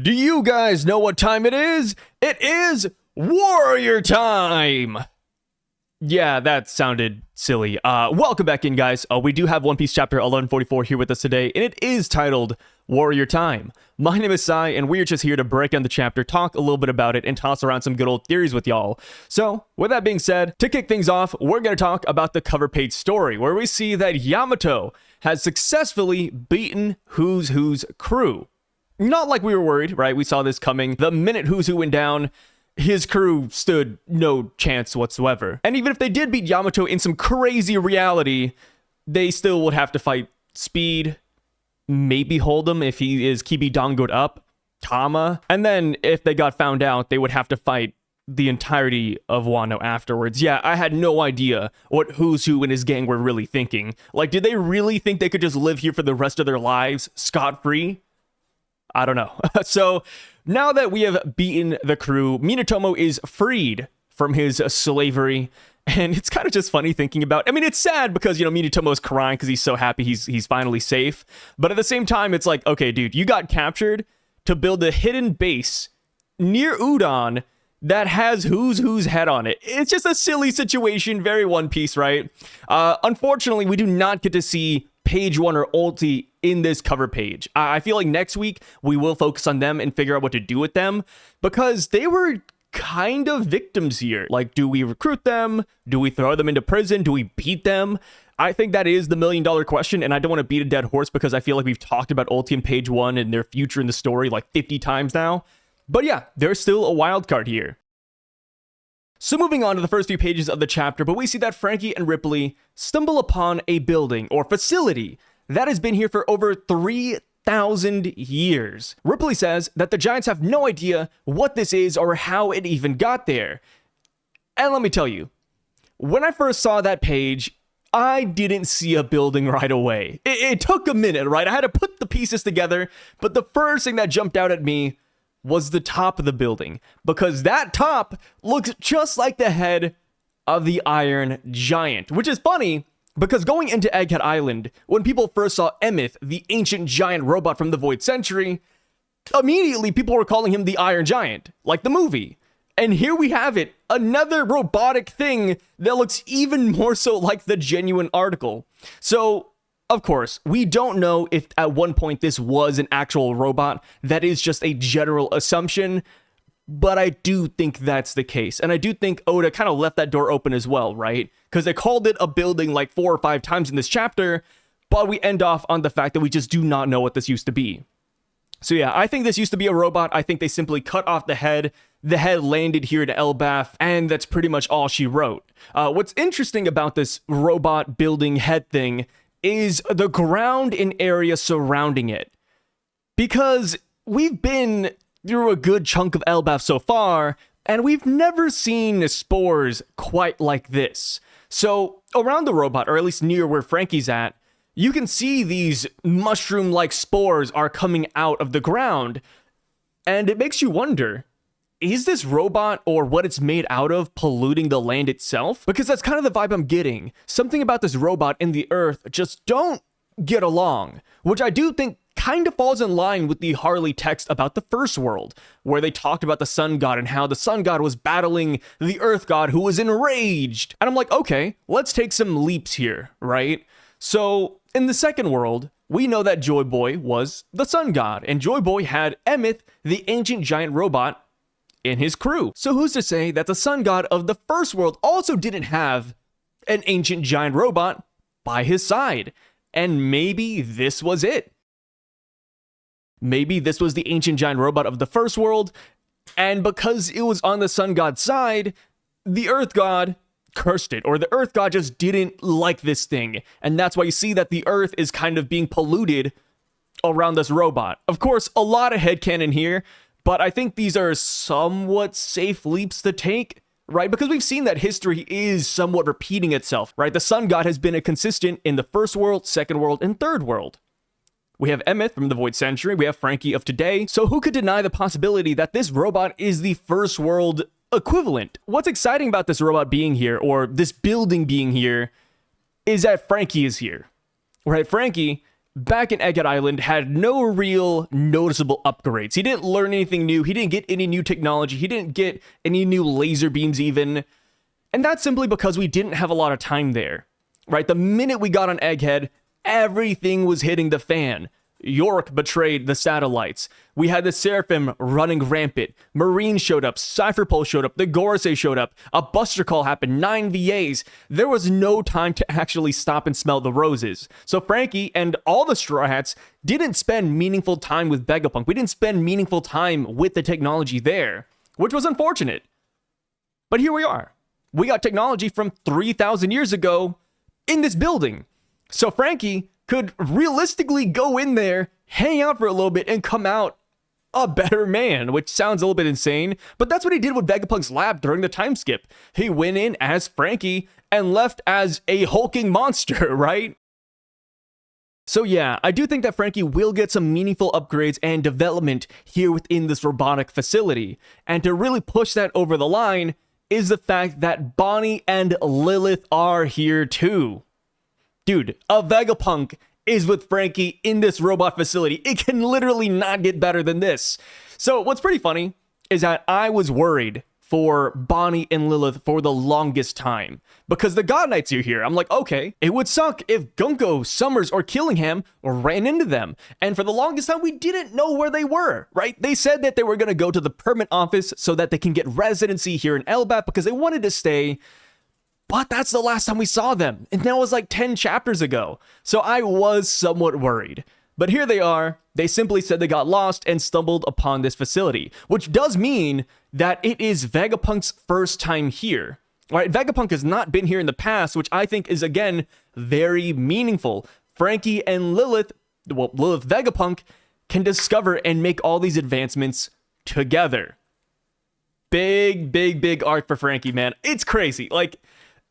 Do you guys know what time it is? It is warrior time! Yeah, that sounded silly. Welcome back in, guys. We do have One Piece chapter 1144 here with us today, and it is titled Warrior Time. My name is Sai, and we're just here to break down the chapter, talk a little bit about it, and toss around some good old theories with y'all. So, with that being said, to kick things off, we're going to talk about the cover page story, where we see that Yamato has successfully beaten Who's Who's crew. Not like we were worried, right? We saw this coming. The minute Who's Who went down, his crew stood no chance whatsoever. And even if they did beat Yamato in some crazy reality, they still would have to fight Speed, maybe hold him if he is Kibi Dangoed up, Tama, and then if they got found out, they would have to fight the entirety of Wano afterwards. Yeah, I had no idea what Who's Who and his gang were really thinking. Like, did they really think they could just live here for the rest of their lives scot-free? I don't know. So, now that we have beaten the crew, Minatomo is freed from his slavery. And it's kind of just funny thinking about, I mean, it's sad because, you know, Minatomo's crying because he's so happy he's finally safe. But at the same time, it's like, okay, dude, you got captured to build a hidden base near Udon that has Who's Who's head on it. It's just a silly situation, very One Piece, right? Unfortunately, we do not get to see Page 1 or Ulti in this cover page. I feel like next week we will focus on them and figure out what to do with them, because they were kind of victims here. Like, do we recruit them? Do we throw them into prison? Do we beat them? I think that is the million-dollar question, and I don't want to beat a dead horse because I feel like we've talked about Ulti and Page 1 and their future in the story like 50 times now. But yeah, there's still a wild card here. So moving on to the first few pages of the chapter, but we see that Franky and Ripley stumble upon a building or facility that has been here for over 3,000 years. Ripley says that the Giants have no idea what this is or how it even got there. And let me tell you, when I first saw that page, I didn't see a building right away. It took a minute, right? I had to put the pieces together, but the first thing that jumped out at me was the top of the building, because that top looks just like the head of the Iron Giant, which is funny because going into Egghead Island, when people first saw Emeth, the ancient giant robot from the Void Century, immediately people were calling him the Iron Giant, like the movie. And here we have it, another robotic thing that looks even more so like the genuine article. So, of course, we don't know if at one point this was an actual robot. That is just a general assumption, but I do think that's the case. And I do think Oda kind of left that door open as well, right? Because they called it a building like 4 or 5 times in this chapter, but we end off on the fact that we just do not know what this used to be. So yeah, I think this used to be a robot. I think they simply cut off the head. The head landed here to Elbaf, and that's pretty much all she wrote. What's interesting about this robot building head thing is the ground and area surrounding it. Because we've been through a good chunk of Elbaf so far, and we've never seen spores quite like this. So around the robot, or at least near where Franky's at, you can see these mushroom-like spores are coming out of the ground. And it makes you wonder, is this robot or what it's made out of polluting the land itself? Because that's kind of the vibe I'm getting. Something about this robot and the earth just don't get along, which I do think kind of falls in line with the Harley text about the first world, where they talked about the sun god and how the sun god was battling the earth god who was enraged. And I'm like, okay, let's take some leaps here, right? So in the second world, we know that Joy Boy was the sun god, and Joy Boy had Emeth, the ancient giant robot, in his crew. So who's to say that the sun god of the first world also didn't have an ancient giant robot by his side? And maybe this was it. Maybe this was the ancient giant robot of the first world, and because it was on the sun god's side, the earth god cursed it, or the earth god just didn't like this thing. And that's why you see that the earth is kind of being polluted around this robot. Of course, a lot of headcanon here, but I think these are somewhat safe leaps to take, right? Because we've seen that history is somewhat repeating itself, right? The sun god has been a consistent in the first world, second world, and third world. We have Emeth from the Void Century, we have Franky of today, so who could deny the possibility that this robot is the first world equivalent? What's exciting about this robot being here, or this building being here, is that Franky is here, right? Franky back in Egghead Island, had no real noticeable upgrades. He didn't learn anything new. He didn't get any new technology. He didn't get any new laser beams even. And that's simply because we didn't have a lot of time there, right? The minute we got on Egghead, everything was hitting the fan. York betrayed the satellites. We had the Seraphim running rampant. Marine showed up. Cypher Pole showed up. The Gorosei showed up. A Buster Call happened. 9 VAs. There was no time to actually stop and smell the roses. So Franky and all the Straw Hats didn't spend meaningful time with Vegapunk. We didn't spend meaningful time with the technology there, which was unfortunate. But here we are. We got technology from 3,000 years ago in this building. So Franky could realistically go in there, hang out for a little bit, and come out a better man, which sounds a little bit insane, but that's what he did with Vegapunk's lab during the time skip. He went in as Franky and left as a hulking monster, right? So yeah, I do think that Franky will get some meaningful upgrades and development here within this robotic facility, and to really push that over the line is the fact that Bonnie and Lilith are here too. Dude, a Vegapunk is with Franky in this robot facility. It can literally not get better than this. So what's pretty funny is that I was worried for Bonnie and Lilith for the longest time because the God Knights are here. I'm like, okay, it would suck if Gunkko, Summers, or Killingham ran into them. And for the longest time, we didn't know where they were, right? They said that they were going to go to the permit office so that they can get residency here in Elbaf because they wanted to stay. But that's the last time we saw them, and that was like 10 chapters ago. So I was somewhat worried. But here they are. They simply said they got lost and stumbled upon this facility, which does mean that it is Vegapunk's first time here. Right? Vegapunk has not been here in the past, which I think is, again, very meaningful. Franky and Lilith Vegapunk, can discover and make all these advancements together. Big arc for Franky, man. It's crazy. Like,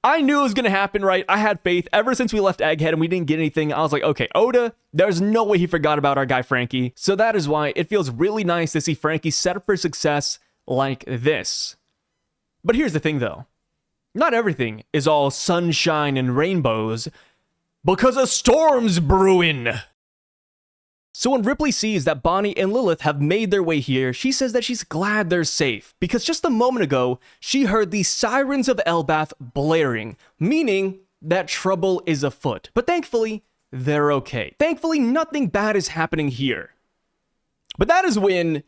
I knew it was going to happen, right? I had faith ever since we left Egghead and we didn't get anything. I was like, okay, Oda, there's no way he forgot about our guy Franky. So that is why it feels really nice to see Franky set up for success like this. But here's the thing, though. Not everything is all sunshine and rainbows because a storm's brewing. So when Ripley sees that Bonnie and Lilith have made their way here, she says that she's glad they're safe, because just a moment ago, she heard the sirens of Elbaf blaring, meaning that trouble is afoot. But thankfully, they're okay. Thankfully, nothing bad is happening here. But that is when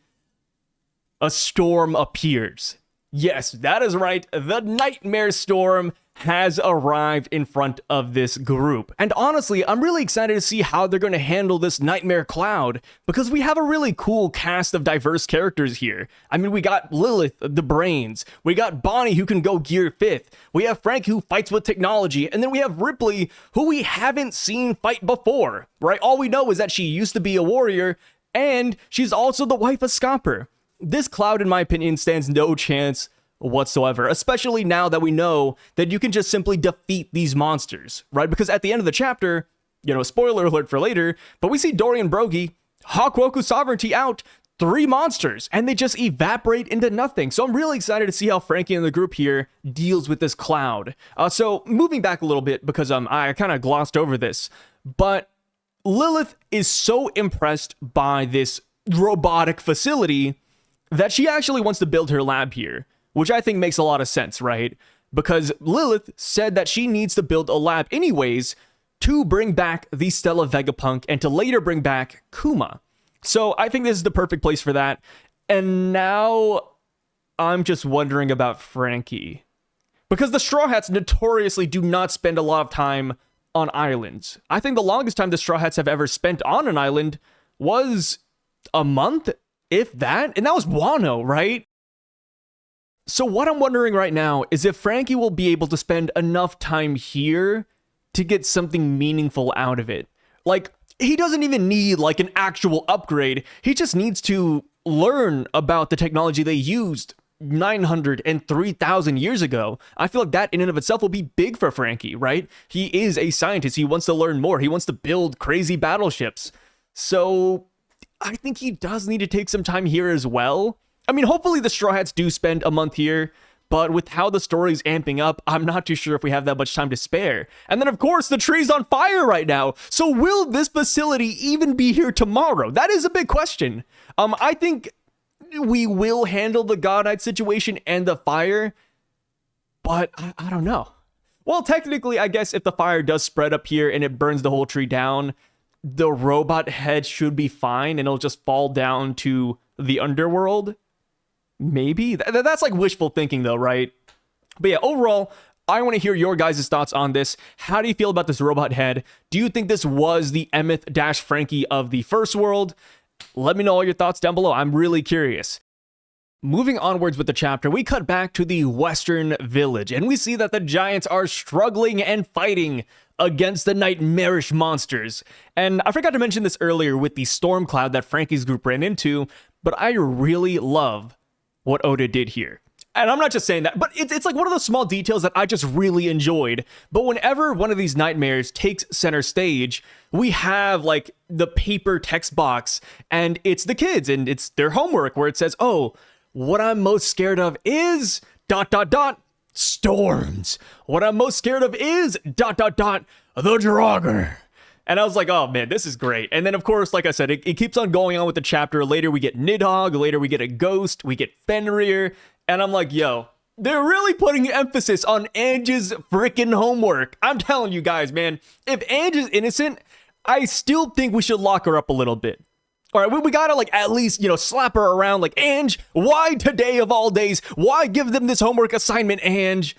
a storm appears. Yes, that is right, the Nightmare Storm has arrived in front of this group. And honestly, I'm really excited to see how they're going to handle this Nightmare Cloud, because we have a really cool cast of diverse characters here. I mean, we got Lilith, the brains. We got Bonnie, who can go gear 5th. We have Frank, who fights with technology. And then we have Ripley, who we haven't seen fight before, right? All we know is that she used to be a warrior, and she's also the wife of Scopper. This Cloud, in my opinion, stands no chance whatsoever, especially now that we know that you can just simply defeat these monsters, right? Because at the end of the chapter, spoiler alert for later, but we see Dorry and Brogy hawk Roku sovereignty out 3 monsters, and they just evaporate into nothing. So I'm really excited to see how Franky and the group here deals with this Cloud. So moving back a little bit, because I kind of glossed over this, but Lilith is so impressed by this robotic facility that she actually wants to build her lab here, which I think makes a lot of sense, right? Because Lilith said that she needs to build a lab anyways to bring back the Stella Vegapunk and to later bring back Kuma. So I think this is the perfect place for that. And now I'm just wondering about Franky, because the Straw Hats notoriously do not spend a lot of time on islands. I think the longest time the Straw Hats have ever spent on an island was a month, if that, and that was Wano, right? So what I'm wondering right now is if Franky will be able to spend enough time here to get something meaningful out of it. Like, he doesn't even need like an actual upgrade. He just needs to learn about the technology they used 900 and 3,000 years ago. I feel like that in and of itself will be big for Franky, right? He is a scientist. He wants to learn more. He wants to build crazy battleships. So I think he does need to take some time here as well. I mean, hopefully the Straw Hats do spend a month here, But with how the story's amping up, I'm not too sure if we have that much time to spare. And then, of course, the tree's on fire right now. So will this facility even be here tomorrow? That is a big question. I think we will handle the God Knight situation and the fire, but I don't know. Well, technically, I guess if the fire does spread up here and it burns the whole tree down, the robot head should be fine and it'll just fall down to the underworld. Maybe? That's like wishful thinking though, right? But yeah, overall, I want to hear your guys' thoughts on this. How do you feel about this robot head? Do you think this was the Emmet-Franky of the first world? Let me know all your thoughts down below. I'm really curious. Moving onwards with the chapter, we cut back to the Western Village, and we see that the giants are struggling and fighting against the nightmarish monsters. And I forgot to mention this earlier with the storm cloud that Franky's group ran into, but I really love what Oda did here. And I'm not just saying that, but it's like one of those small details that I just really enjoyed. But whenever one of these nightmares takes center stage, we have like the paper text box, and it's the kids, and it's their homework where it says, oh, what I'm most scared of is ... storms. What I'm most scared of is ... the Draugr. And I was like, oh man, this is great. And then of course, like I said, it keeps on going on with the chapter. Later we get Nidhogg, later we get a ghost, we get Fenrir. And I'm like, yo, they're really putting emphasis on Ange's freaking homework. I'm telling you guys, man, if Ange is innocent, I still think we should lock her up a little bit. All right, we gotta like at least, slap her around like, Ange, why today of all days? Why give them this homework assignment, Ange?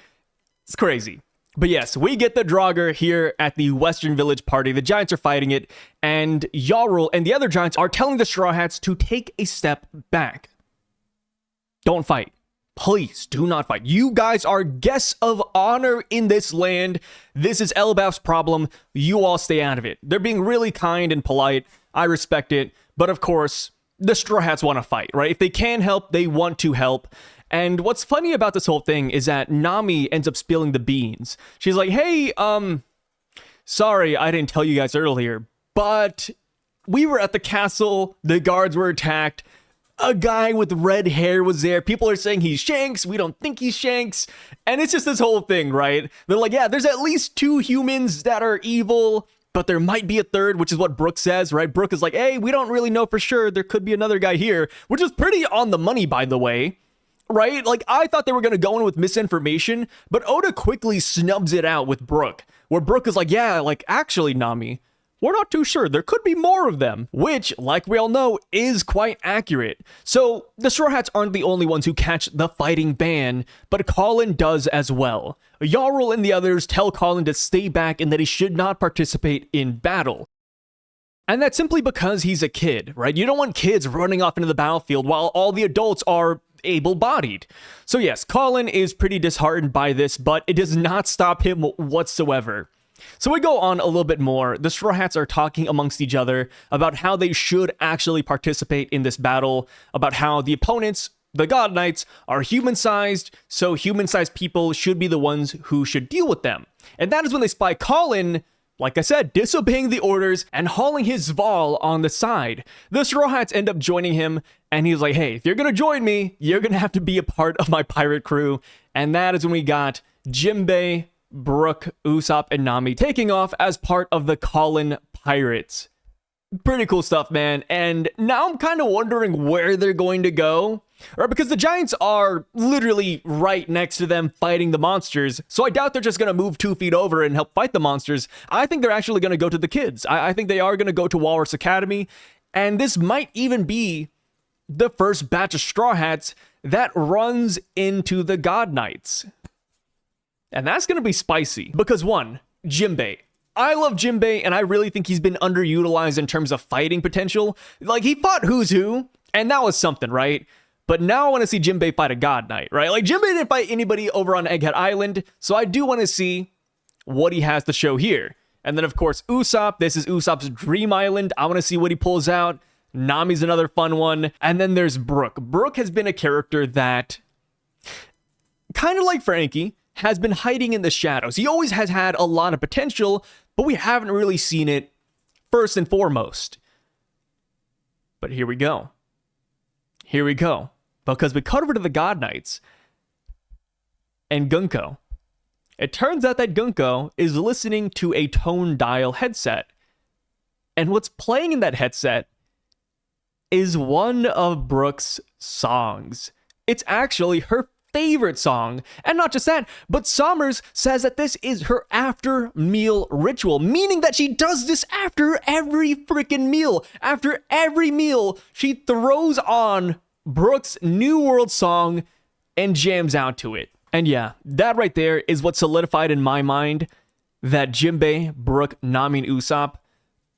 It's crazy. But yes, we get the Draugr here at the Western Village party. The giants are fighting it, and Jarl and the other giants are telling the Straw Hats to take a step back. Don't fight. Please do not fight. You guys are guests of honor in this land. This is Elbaf's problem. You all stay out of it. They're being really kind and polite. I respect it. But of course, the Straw Hats want to fight, right? If they can help, they want to help. And what's funny about this whole thing is that Nami ends up spilling the beans. She's like, hey, sorry, I didn't tell you guys earlier, but we were at the castle. The guards were attacked. A guy with red hair was there. People are saying he's Shanks. We don't think he's Shanks. And it's just this whole thing, right? They're like, yeah, there's at least 2 humans that are evil, but there might be a third, which is what Brook says, right? Brook is like, hey, we don't really know for sure. There could be another guy here, which is pretty on the money, by the way, right? Like, I thought they were going to go in with misinformation, but Oda quickly snubs it out with Brook, where Brook is like, yeah, like, actually, Nami, we're not too sure. There could be more of them, which, like we all know, is quite accurate. So the Straw Hats aren't the only ones who catch the fighting ban, but Colin does as well. Jarl and the others tell Colin to stay back and that he should not participate in battle. And that's simply because he's a kid, right? You don't want kids running off into the battlefield while all the adults are able-bodied. So yes, Colin is pretty disheartened by this, but it does not stop him whatsoever. So we go on a little bit more. The Straw Hats are talking amongst each other about how they should actually participate in this battle, about how the opponents, the God Knights, are human-sized, so human-sized people should be the ones who should deal with them. And that is when they spy Colin, like I said, disobeying the orders and hauling his Zval on the side. The Straw Hats end up joining him, and he's like, hey, if you're gonna join me, you're gonna have to be a part of my pirate crew. And that is when we got Jinbei, Brook, Usopp, and Nami taking off as part of the Colin Pirates. Pretty cool stuff, man. And now I'm kind of wondering where they're going to go. Right, because the giants are literally right next to them fighting the monsters. So I doubt they're just going to move 2 feet over and help fight the monsters. I think they're actually going to go to the kids. I think they are going to go to Walrus Academy. And this might even be the first batch of Straw Hats that runs into the God Knights. And that's going to be spicy. Because one, Jinbei. I love Jinbei, and I really think he's been underutilized in terms of fighting potential. Like, he fought Who's Who, and that was something, right? But now I want to see Jinbei fight a God Knight, right? Like, Jinbei didn't fight anybody over on Egghead Island, so I do want to see what he has to show here. And then, of course, Usopp. This is Usopp's dream island. I want to see what he pulls out. Nami's another fun one. And then there's Brook. Brook has been a character that, kind of like Franky, has been hiding in the shadows. He always has had a lot of potential, but we haven't really seen it first and foremost. But here we go. Here we go. Because we cut over to the God Knights. and Gunkko. It turns out that Gunkko is listening to a tone dial headset. And what's playing in that headset is one of Brook's songs. It's actually her favorite song. And not just that, but Sommers says that this is her after meal ritual, meaning that she does this after every freaking meal. After every meal, she throws on Brook's New World song and jams out to it. And yeah, that right there is what solidified in my mind that Jinbei, Brook, Nami, and Usopp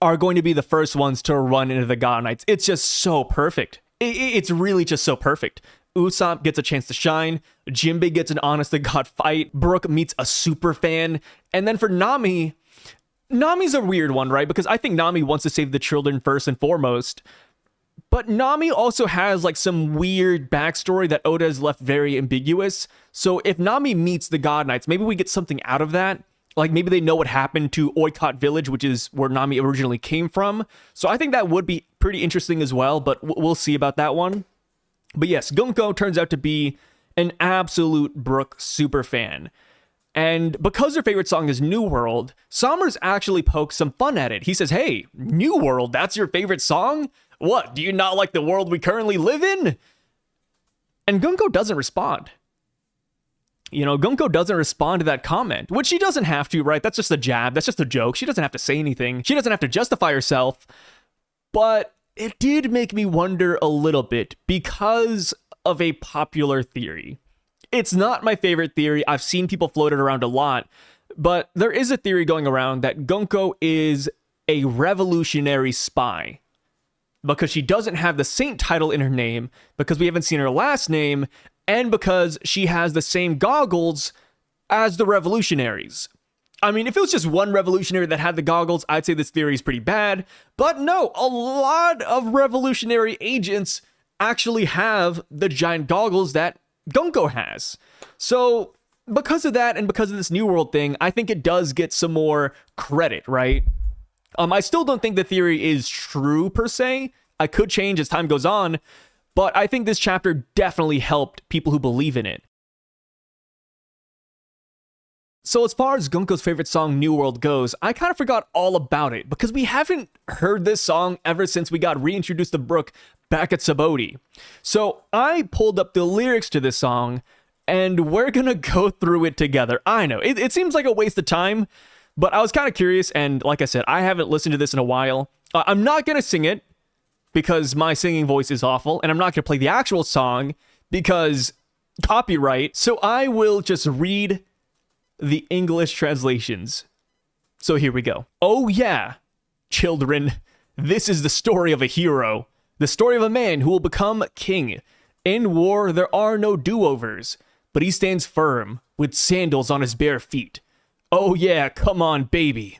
are going to be the first ones to run into the God Knights. It's just so perfect. It's really just so perfect. Usopp gets a chance to shine, Jinbei gets an honest-to-God fight, Brook meets a super fan, and then for Nami's a weird one, right? Because I think Nami wants to save the children first and foremost, but Nami also has like some weird backstory that Oda has left very ambiguous. So if Nami meets the God Knights, maybe we get something out of that. Like maybe they know what happened to Oikot Village, which is where Nami originally came from. So I think that would be pretty interesting as well, but we'll see about that one. But yes, Gunkko turns out to be an absolute Brook super fan. And because her favorite song is New World, Sommers actually pokes some fun at it. He says, hey, New World, that's your favorite song? What, do you not like the world we currently live in? And Gunkko doesn't respond. You know, Gunkko doesn't respond to that comment, which she doesn't have to, right? That's just a jab. That's just a joke. She doesn't have to say anything. She doesn't have to justify herself. But it did make me wonder a little bit because of a popular theory. It's not my favorite theory. I've seen people float it around a lot, but there is a theory going around that Gunkko is a revolutionary spy because she doesn't have the saint title in her name, because we haven't seen her last name, and because she has the same goggles as the revolutionaries. I mean, if it was just one revolutionary that had the goggles, I'd say this theory is pretty bad. But no, a lot of revolutionary agents actually have the giant goggles that Gunkko has. So because of that and because of this New World thing, I think it does get some more credit, right? I still don't think the theory is true per se. I could change as time goes on, but I think this chapter definitely helped people who believe in it. So as far as Gunkko's favorite song, New World, goes, I kind of forgot all about it because we haven't heard this song ever since we got reintroduced to Brook back at Sabaody. So I pulled up the lyrics to this song and we're gonna go through it together. I know, it seems like a waste of time, but I was kind of curious, and like I said, I haven't listened to this in a while. I'm not gonna sing it because my singing voice is awful, and I'm not gonna play the actual song because copyright, so I will just read the English translations. So here we go. Oh yeah, children, this is the story of a hero, the story of a man who will become king. In war, there are no do-overs, but he stands firm with sandals on his bare feet. Oh yeah, come on, baby.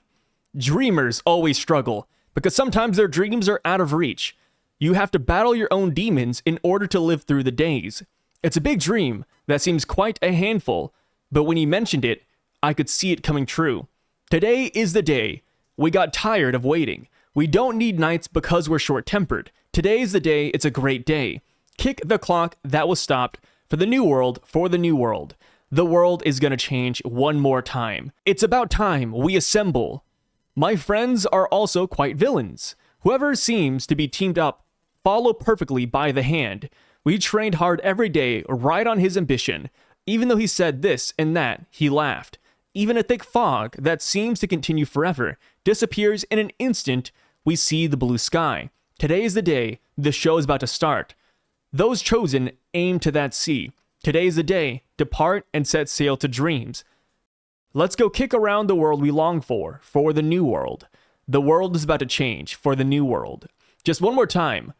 Dreamers always struggle because sometimes their dreams are out of reach. You have to battle your own demons in order to live through the days. It's a big dream that seems quite a handful, but when he mentioned it, I could see it coming true. Today is the day. We got tired of waiting. We don't need nights because we're short-tempered. Today is the day. It's a great day. Kick the clock that was stopped for the new world, for the new world. The world is gonna change one more time. It's about time we assemble. My friends are also quite villains. Whoever seems to be teamed up follow perfectly by the hand. We trained hard every day right on his ambition. Even though he said this and that, he laughed. Even a thick fog that seems to continue forever disappears in an instant. We see the blue sky. Today is the day. The show is about to start. Those chosen aim to that sea. Today is the day. Depart and set sail to dreams. Let's go kick around the world we long for the new world. The world is about to change for the new world. Just one more time,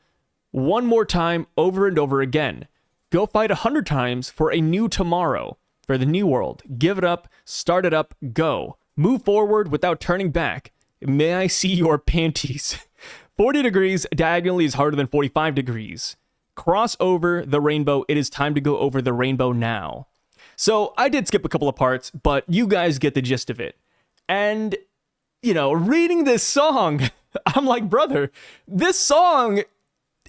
over and over again. Go fight 100 times for a new tomorrow, for the new world. Give it up, start it up, go. Move forward without turning back. May I see your panties? 40 degrees diagonally is harder than 45 degrees. Cross over the rainbow. It is time to go over the rainbow now. So I did skip a couple of parts, but you guys get the gist of it. And, you know, reading this song, I'm like, brother, this song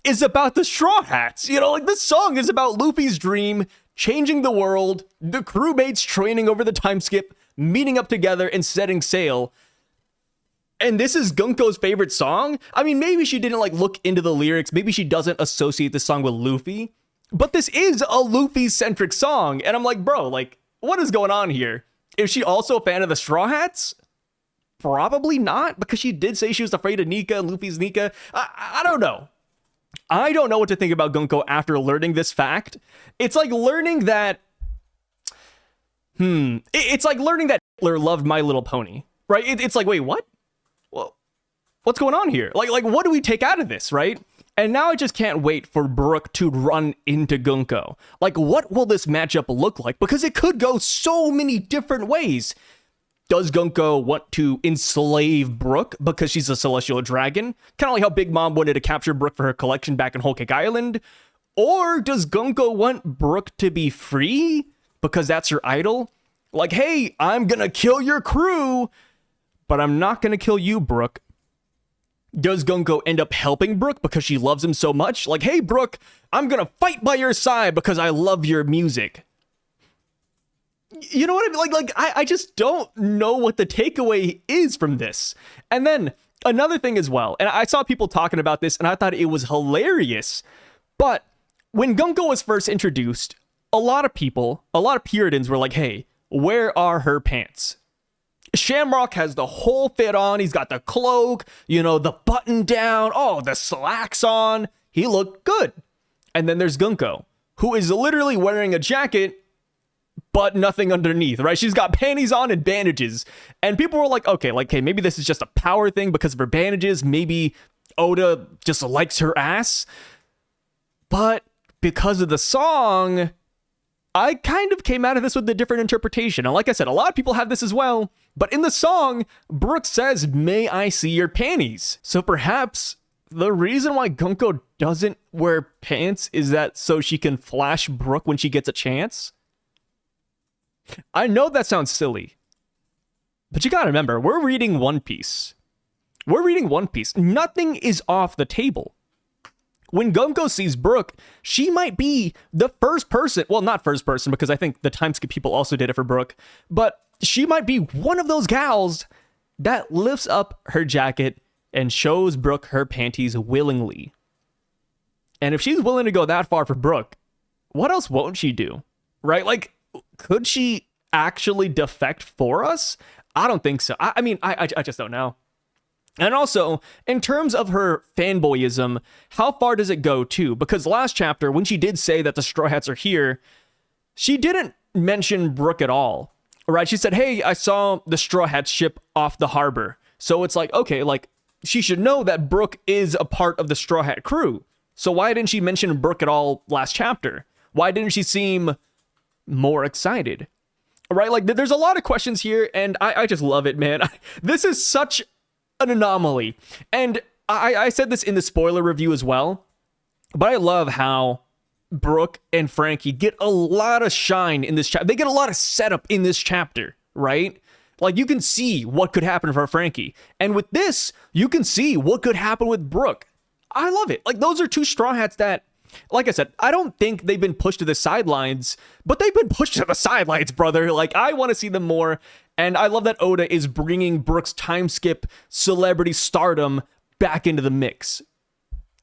is about the Strawhats. You know, like this song is about Luffy's dream changing the world, the crewmates training over the time skip, meeting up together and setting sail. And this is Gunkko's favorite song? I mean, maybe she didn't like look into the lyrics. Maybe she doesn't associate the song with Luffy. But this is a Luffy-centric song. And I'm like, bro, like, what is going on here? Is she also a fan of the Straw Hats? Probably not, because she did say she was afraid of Nika, Luffy's Nika. I don't know. I don't know what to think about Gunkko after learning this fact. It's like learning that... It's like learning that Hitler loved My Little Pony, right? It's like, wait, what? Well, what's going on here? Like, what do we take out of this, right? And now I just can't wait for Brook to run into Gunkko. Like, what will this matchup look like? Because it could go so many different ways. Does Gunkko want to enslave Brook because she's a celestial dragon? Kind of like how Big Mom wanted to capture Brook for her collection back in Whole Cake Island. Or does Gunkko want Brook to be free because that's her idol? Like, hey, I'm gonna kill your crew, but I'm not gonna kill you, Brook. Does Gunkko end up helping Brook because she loves him so much? Like, hey, Brook, I'm gonna fight by your side because I love your music. You know what I mean? Like I just don't know what the takeaway is from this. And then another thing as well, and I saw people talking about this and I thought it was hilarious, but when Gunkko was first introduced, a lot of Puritans were like, hey, where are her pants? Shamrock has the whole fit on. He's got the cloak, you know, the button down, oh, the slacks on. He looked good. And then there's Gunkko, who is literally wearing a jacket but nothing underneath, right? She's got panties on and bandages. And people were like, okay, maybe this is just a power thing because of her bandages. Maybe Oda just likes her ass. But because of the song, I kind of came out of this with a different interpretation. And like I said, a lot of people have this as well. But in the song, Brook says, may I see your panties? So perhaps the reason why Gunkko doesn't wear pants is that so she can flash Brook when she gets a chance? I know that sounds silly, but you gotta remember, we're reading One Piece. Nothing is off the table. When Gunkko sees Brook, she might be the first person, well, not first person, because I think the time skip people also did it for Brook, but she might be one of those gals that lifts up her jacket and shows Brook her panties willingly. And if she's willing to go that far for Brook, what else won't she do? Right? Like, could she actually defect for us? I don't think so. I mean, I just don't know. And also, in terms of her fanboyism, how far does it go too? Because last chapter, when she did say that the Straw Hats are here, she didn't mention Brook at all, right? She said, hey, I saw the Straw Hats ship off the harbor. So it's like, okay, like, she should know that Brook is a part of the Straw Hat crew. So why didn't she mention Brook at all last chapter? Why didn't she seem more excited? Right? Like, there's a lot of questions here, and I just love it, man. This is such an anomaly. And I said this in the spoiler review as well, but I love how Brook and Franky get a lot of shine in this chapter. They get a lot of setup in this chapter, right? Like, you can see what could happen for Franky. And with this, you can see what could happen with Brook. I love it. Like, those are two Straw Hats that, like I said, I don't think they've been pushed to the sidelines, but they've been pushed to the sidelines, brother. Like, I want to see them more. And I love that Oda is bringing Brook's time skip celebrity stardom back into the mix.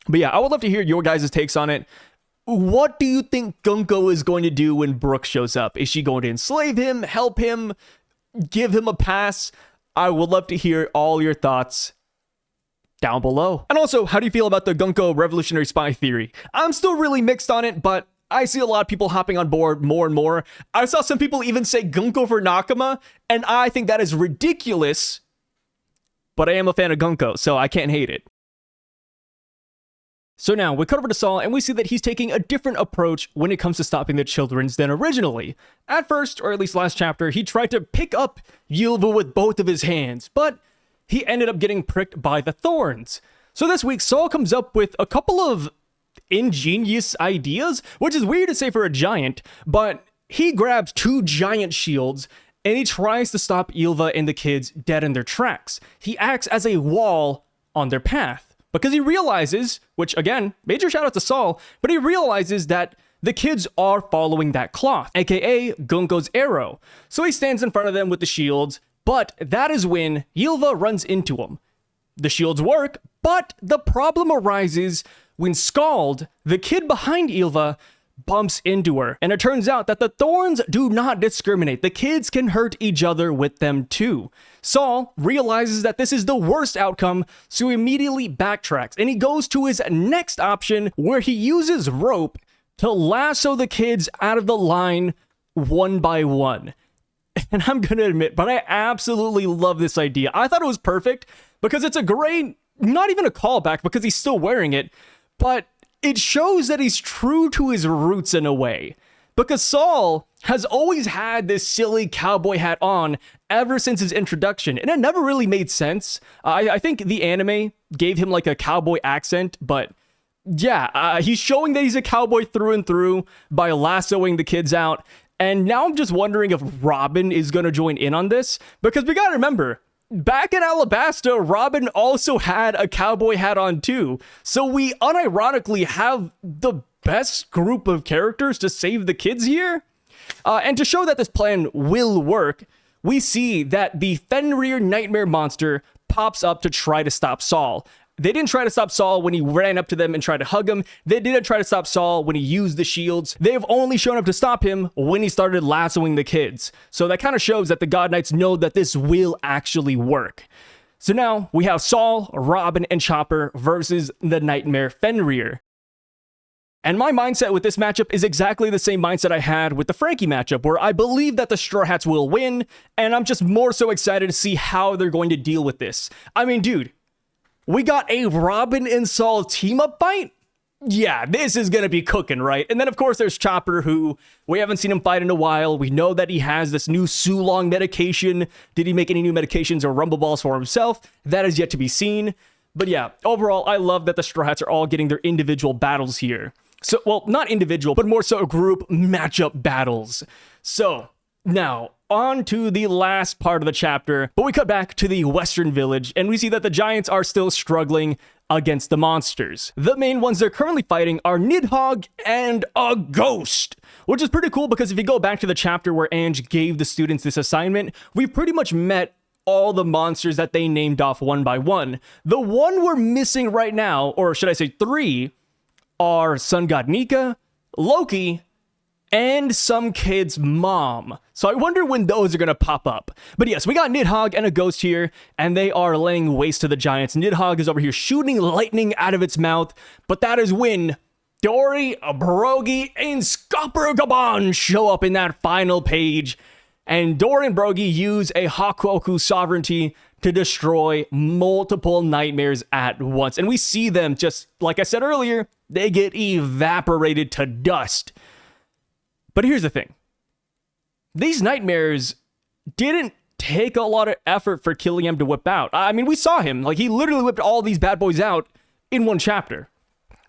But yeah, I would love to hear your guys' takes on it. What do you think Gunkko is going to do when Brook shows up? Is she going to enslave him, help him, give him a pass? I would love to hear all your thoughts down below. And also, how do you feel about the Gunkko revolutionary spy theory? I'm still really mixed on it, but I see a lot of people hopping on board more and more. I saw some people even say Gunkko for Nakama, and I think that is ridiculous, but I am a fan of Gunkko, so I can't hate it. So now, we cut over to Saul, and we see that he's taking a different approach when it comes to stopping the children's than originally. At first, or at least last chapter, he tried to pick up Ylva with both of his hands, but he ended up getting pricked by the thorns. So this week, Saul comes up with a couple of ingenious ideas, which is weird to say for a giant, but he grabs two giant shields and he tries to stop Ylva and the kids dead in their tracks. He acts as a wall on their path because he realizes, which again, major shout out to Saul, but he realizes that the kids are following that cloth, aka Gunkko's arrow. So he stands in front of them with the shields, but that is when Ylva runs into him. The shields work, but the problem arises when Skald, the kid behind Ylva, bumps into her. And it turns out that the thorns do not discriminate. The kids can hurt each other with them too. Saul realizes that this is the worst outcome, so he immediately backtracks and he goes to his next option where he uses rope to lasso the kids out of the line one by one. And I'm gonna admit, but I absolutely love this idea. I thought it was perfect because it's a great, not even a callback because he's still wearing it, but it shows that he's true to his roots in a way. Because Saul has always had this silly cowboy hat on ever since his introduction, and it never really made sense. I think the anime gave him like a cowboy accent, but yeah, he's showing that he's a cowboy through and through by lassoing the kids out. And now I'm just wondering if Robin is going to join in on this, because we got to remember, back in Alabasta, Robin also had a cowboy hat on too. So we unironically have the best group of characters to save the kids here. And to show that this plan will work, we see that the Fenrir nightmare monster pops up to try to stop Saul. They didn't try to stop Saul when he ran up to them and tried to hug him. They didn't try to stop Saul when he used the shields. They have only shown up to stop him when he started lassoing the kids. So that kind of shows that the God Knights know that this will actually work. So now we have Saul, Robin, and Chopper versus the Nightmare Fenrir. And my mindset with this matchup is exactly the same mindset I had with the Franky matchup, where I believe that the Strawhats will win, and I'm just more so excited to see how they're going to deal with this. I mean, dude, we got a Robin and Saul team-up fight? Yeah, this is gonna be cooking, right? And then, of course, there's Chopper, who we haven't seen him fight in a while. We know that he has this new Sulong medication. Did he make any new medications or rumble balls for himself? That is yet to be seen. But yeah, overall, I love that the Straw Hats are all getting their individual battles here. So, well, not individual, but more so group matchup battles. So, now, on to the last part of the chapter, but we cut back to the Western Village, and we see that the Giants are still struggling against the monsters. The main ones they're currently fighting are Nidhogg and a ghost, which is pretty cool because if you go back to the chapter where Ange gave the students this assignment, we pretty much met all the monsters that they named off one by one. The one we're missing right now, or should I say three, are Sun God Nika, Loki, and some kid's mom. So I wonder when those are going to pop up. But yes, we got Nidhogg and a ghost here, and they are laying waste to the Giants. Nidhogg is over here shooting lightning out of its mouth, but that is when Dorry, Brogy, and Skopper show up in that final page. And Dorry and Brogy use a Hakuoku sovereignty to destroy multiple nightmares at once. And we see them just, like I said earlier, they get evaporated to dust. But here's the thing. These nightmares didn't take a lot of effort for Killiam to whip out. I mean, we saw him. Like, he literally whipped all these bad boys out in one chapter.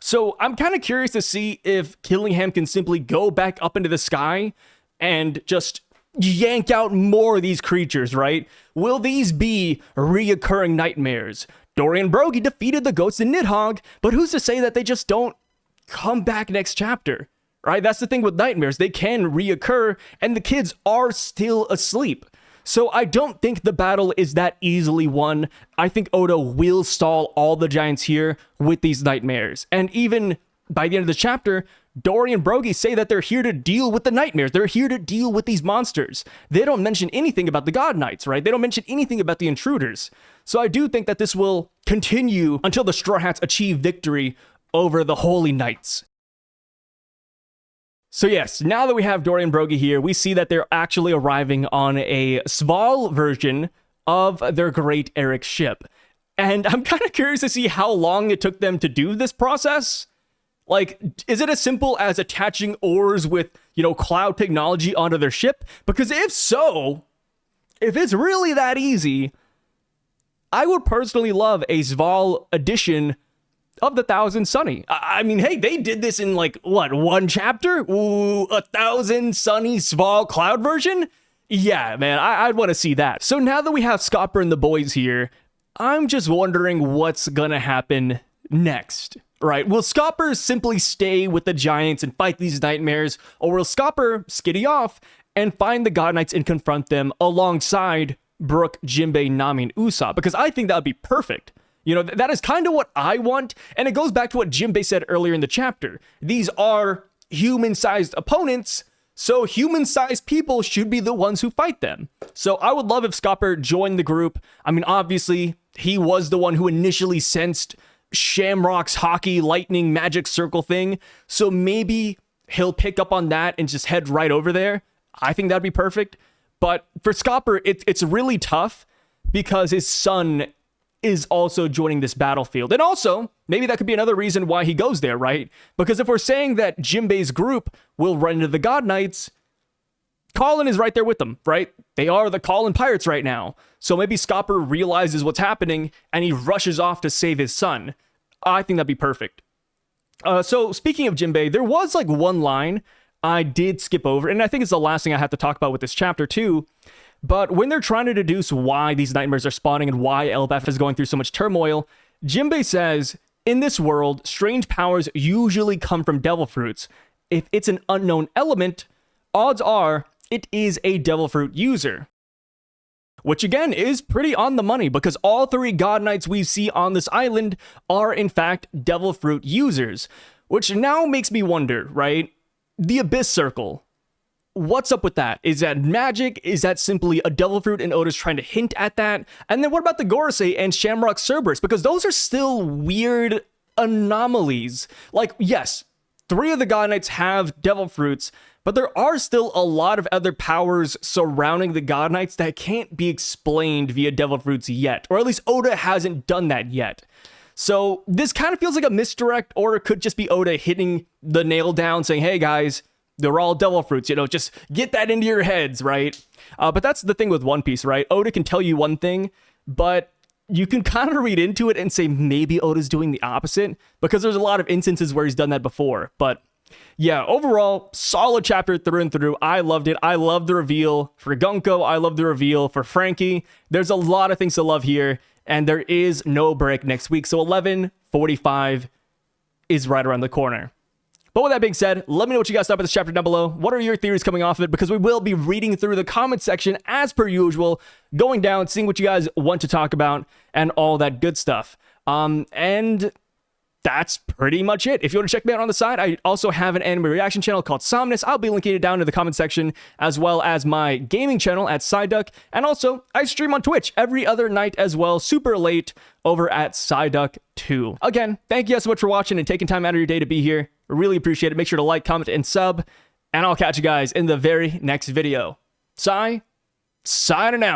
So I'm kind of curious to see if Killingham can simply go back up into the sky and just yank out more of these creatures, right? Will these be reoccurring nightmares? Dorry and Brogy defeated the ghosts in Nidhogg, but who's to say that they just don't come back next chapter? Right? That's the thing with nightmares. They can reoccur, and the kids are still asleep. So I don't think the battle is that easily won. I think Oda will stall all the Giants here with these nightmares. And even by the end of the chapter, Dorry and Brogy say that they're here to deal with the nightmares. They're here to deal with these monsters. They don't mention anything about the God Knights, right? They don't mention anything about the intruders. So I do think that this will continue until the Straw Hats achieve victory over the Holy Knights. So yes, now that we have Dorry and Brogy here, we see that they're actually arriving on a Sval version of their Great Eric ship. And I'm kind of curious to see how long it took them to do this process. Like, is it as simple as attaching oars with, cloud technology onto their ship? Because if so, if it's really that easy, I would personally love a Sval edition of the Thousand Sunny. I mean, hey, they did this in one chapter? Ooh, 1,000 Sunny Sval Cloud version? Yeah, man, I'd want to see that. So now that we have Scopper and the boys here, I'm just wondering what's gonna happen next. right? Will Scopper simply stay with the giants and fight these nightmares, or will Scopper skiddy off and find the God Knights and confront them alongside Brook, Jinbei, Nami, and Usopp? Because I think that would be perfect. You know, that is kind of what I want, and it goes back to what Jinbei said earlier in the chapter. These are human-sized opponents, so human-sized people should be the ones who fight them. So I would love if Scopper joined the group. I mean, obviously, he was the one who initially sensed Shamrock's hockey lightning magic circle thing, so maybe he'll pick up on that and just head right over there. I think that'd be perfect. But for Scopper, it's really tough because his son is also joining this battlefield. And also, maybe that could be another reason why he goes there, right? Because if we're saying that Jinbei's group will run into the God Knights, Colin is right there with them, right? They are the Colin Pirates right now. So maybe Scopper realizes what's happening and he rushes off to save his son. I think that'd be perfect. So speaking of Jinbei, there was like one line I did skip over, and I think it's the last thing I have to talk about with this chapter too. But when they're trying to deduce why these nightmares are spawning and why Elbaf is going through so much turmoil, Jinbei says, in this world, strange powers usually come from devil fruits. If it's an unknown element, odds are it is a devil fruit user. Which again is pretty on the money, because all three God Knights we see on this island are in fact devil fruit users. Which now makes me wonder, right? The Abyss Circle. What's up with that? Is that magic? Is that simply a devil fruit and Oda's trying to hint at that? And then what about the Gorosei and Shamrock Cerberus? Because those are still weird anomalies. Like, yes, 3 of the God Knights have devil fruits, but there are still a lot of other powers surrounding the God Knights that can't be explained via devil fruits yet. Or at least Oda hasn't done that yet. So this kind of feels like a misdirect, or it could just be Oda hitting the nail down saying, hey guys, they're all devil fruits, you know, just get that into your heads, right? But that's the thing with One Piece, right? Oda can tell you one thing, but you can kind of read into it and say maybe Oda's doing the opposite, because there's a lot of instances where he's done that before. But yeah, overall, solid chapter through and through. I loved it. I love the reveal for Gunkko. I love the reveal for Franky. There's a lot of things to love here, and there is no break next week. So 11:45 is right around the corner. But with that being said, let me know what you guys thought about this chapter down below. What are your theories coming off of it? Because we will be reading through the comment section as per usual, going down, seeing what you guys want to talk about, and all that good stuff. And that's pretty much it. If you want to check me out on the side, I also have an anime reaction channel called Somnus. I'll be linking it down in the comment section, as well as my gaming channel at Syvduck. And also, I stream on Twitch every other night as well, super late, over at Syvduck 2. Again, thank you guys so much for watching and taking time out of your day to be here. I really appreciate it. Make sure to like, comment, and sub. And I'll catch you guys in the very next video. Signing out.